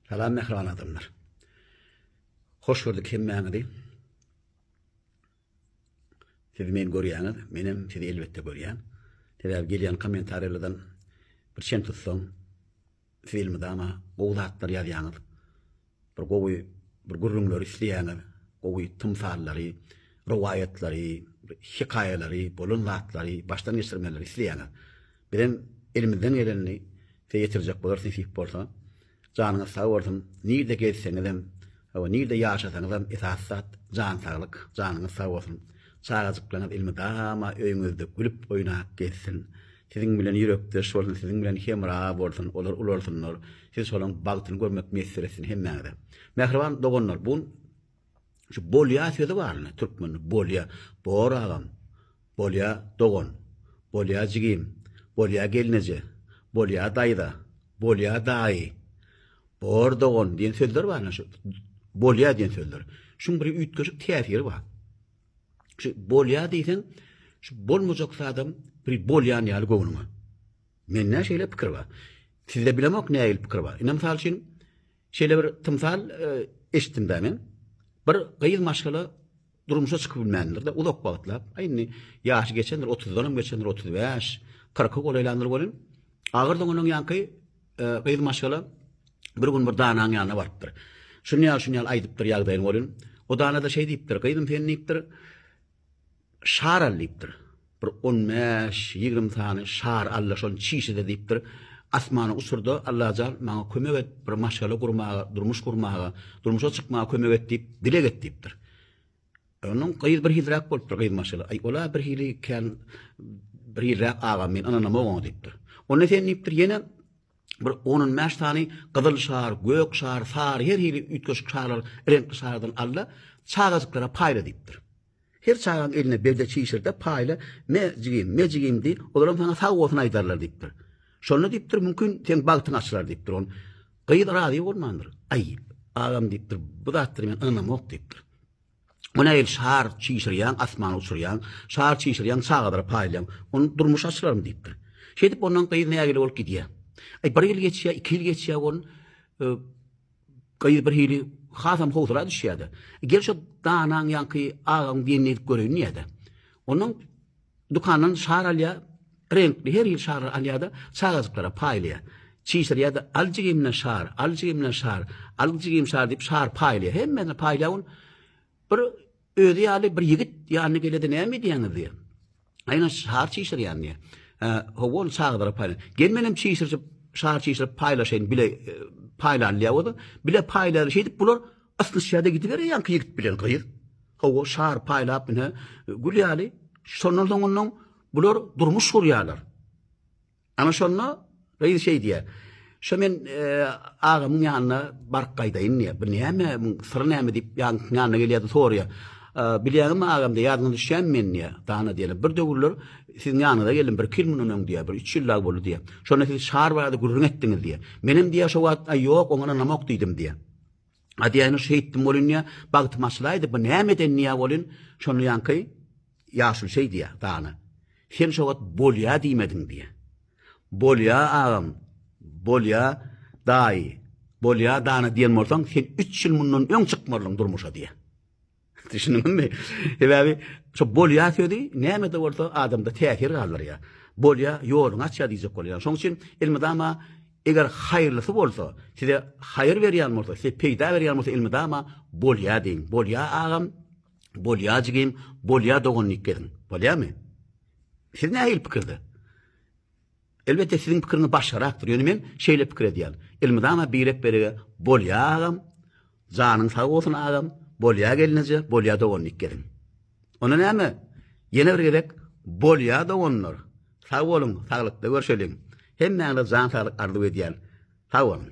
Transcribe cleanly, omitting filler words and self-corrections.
Salam mehriban adamlar. Hoş gördük hemmäňizi. Siz meni görýäňiz, menem sizi elbetde görýän. Teler gelýän kommentarlardan bir şen tutsaň, filmde ama gowlatlar ýazýaňyz. Bir gowy, bir gurrunlar isleýäňiz, gowy tymsallary, riwayatlary, hikaýalary, bolunlatlary, başdan geçirmeleri isleýäňiz. Bilen elimizden geleni size ýetirjek bolarsyň sip bolsa, janyňyz sag bolsun, nirde gezseňizem, nirde ýaşasaňyzam esasat jan saglyk, janyňyz sag bolsun. Çağızıklanan ilmi dama öýüňizde gülüp oýnap geçsin. Siziň bilen ýürekde şolun, siziň bilen hemra bolsun, olar ularsunlar. Siz şolun bagtyny görmek meselesini hemmäňde. Mehriban dogonlar, bu şu bolýa sözi barmy? Türkmende bolýa, bor agam, bolýa dogon, bolýa jigim, bolýa gelneje, bolýa daýda, bolýa daý, bor dogon diýen sözler barmy? Şu bolýa diýen sözler. Şuň bir üýtgeşik täsiri bar. Şu bolýa diýsen, şu bolmajak adam bir bolýan ýaly gownuňa. Menne şeýle pikir bar. Sizde bilemek näil pikir bar. Inem misal üçin şeýle bir tymsal eşitdim ben. Bir gyýyl maşgala durmuşa çykyp bilmändir de ulak wagtlap, aýny ýaşy geçendir, 30-dan geçendir, 35, 40 golaylandyr bolyn. Agyrdan onuň ýanky gyýyl maşgala bir gün bir danaň ýanyna barpdyr. Şunyal aýdypdyr ýagdaýyny bolyn. O dana da şey diýipdir, gyýdym sen diýipdir. Şar allypdyr. Bir 15-20 tane şar Allah şol çişide diýipdir. Asmany usurda Allah jal maňa kömek et, bir maşgala gurmaga, durmuş gurmaga, durmuşa çykmaga kömek et diýip dilek et diýipdir. Onuň gyýyl bir hidrak bolupdyr gyýyl maşgala. Ay ola bir hili kan bir hidrak aga men ana nima bolýar diýipdir. Onu sen diýipdir ýene bir 15 tane gyzyl şar, gök şar, sar her hili üýtgeşik şarlar, renkli şardan Allah çağızyklara paýla diýipdir. Her çağın eline berde çiğişirde payla mecigim değil, olaram sana sağ olsun aydarlar deyiptir. Şonu deyiptir, mümkün sen bağıtın açılar deyiptir on. Gıyıd radiyo olmandır. Ayıp, ağam deyiptir, bu da attır men anam ok deyiptir. Ona el şahar çiğişiryan, asman uçuryan, şahar çiğişiryan, sağadara paylayan, onu durmuş açılarım deyiptir. Şey deyip ondan gıyıd neye geli olup gidiyor. Bir yıl geçiyor, 2 yıl geçiyor onun, gıyıd bir hili, Hazam howsara düşýärdi. Gel şu danaň ýanky agam diýeni görünýärdi. Onuň dukanyň şar alýa, renkli her ýyl şar alýada çağızyklara paýlýar. Çiýşirýärdi, aljygymna şar, aljygym şar diýip şar paýlýar. Hemmeni paýlawan bir öýdi ýaly bir ýigit ýanyna geledi näme diýeňiz diýär. Aýna şar çiýşirýärdi. Howon çağızyklara paýlýar. Gelmenem çiýşirip şar çiýşirip paýlaşyn bile paylanlýawdy. Bile paýlar şeýdip bular asly şäde gidiber ýanky ýigit bilen gyýyr. Hawa şar paýlap mene gülýäli. Şondan soňundan bular durmuş surýarlar. Ana şonna reýi şey diýär. Şo men agamyň ýanyna bark gaýdaýyn diýär. Bir näme syr näme diýip ýanyna gelýärdi sorýar. Bilýäňim agamda ýadyna düşýän men diýär. Dana diýerler. Bir döwürler siziň ýanyna gelin bir kilmunun diýär. Bir 3 ýyllar boldy diýär. Şonu siz şar barada gurrun etdiňiz diýär. Menem diýär şo wagt ýok oňa namok diýdim diýär. Adiýany şeýitdim bolyn ýa, bagty maslaýdy, bu näme denýär bolyn, şonu ýanky ýaşul şey diýär dana. Sen şo wagt bolýa diýmediň diýär. Bolýa agam, bolýa daý, bolýa dana diýen bolsaň sen 3 ýyl mundan öň çykmarlyň durmuşa diýär. Düşündüňmi? Ebabi şo bolýa sözi näme de bolsa adamda täsir galar ýa. Bolýa ýoluň açýa diýjek bolýar. Şoň üçin ilmidama eger haýyrlysy bolsa, size haýyr berýän bolsa, size peýda berýän bolsa ilmidama bolýa diýin. Bolýa agam, bolýa jigim, bolýa dogonlyk gelin. Bolýarmy? Siz näil pikirde? Elbette siziň pikiriniz başgarakdyr. Ýöne men şeýle pikir edýän. Ilmidama birek berige bolýa agam, janyň sag bolsun agam, bolýa gelneje, bolýa dogonlyk gelin. Ona näme? Ýene bir gerek bolýa dogonlar. Sag bolun, saglykda görşeliň. Hemmäňe jan saglyk arzuw edýän. Sag bolun.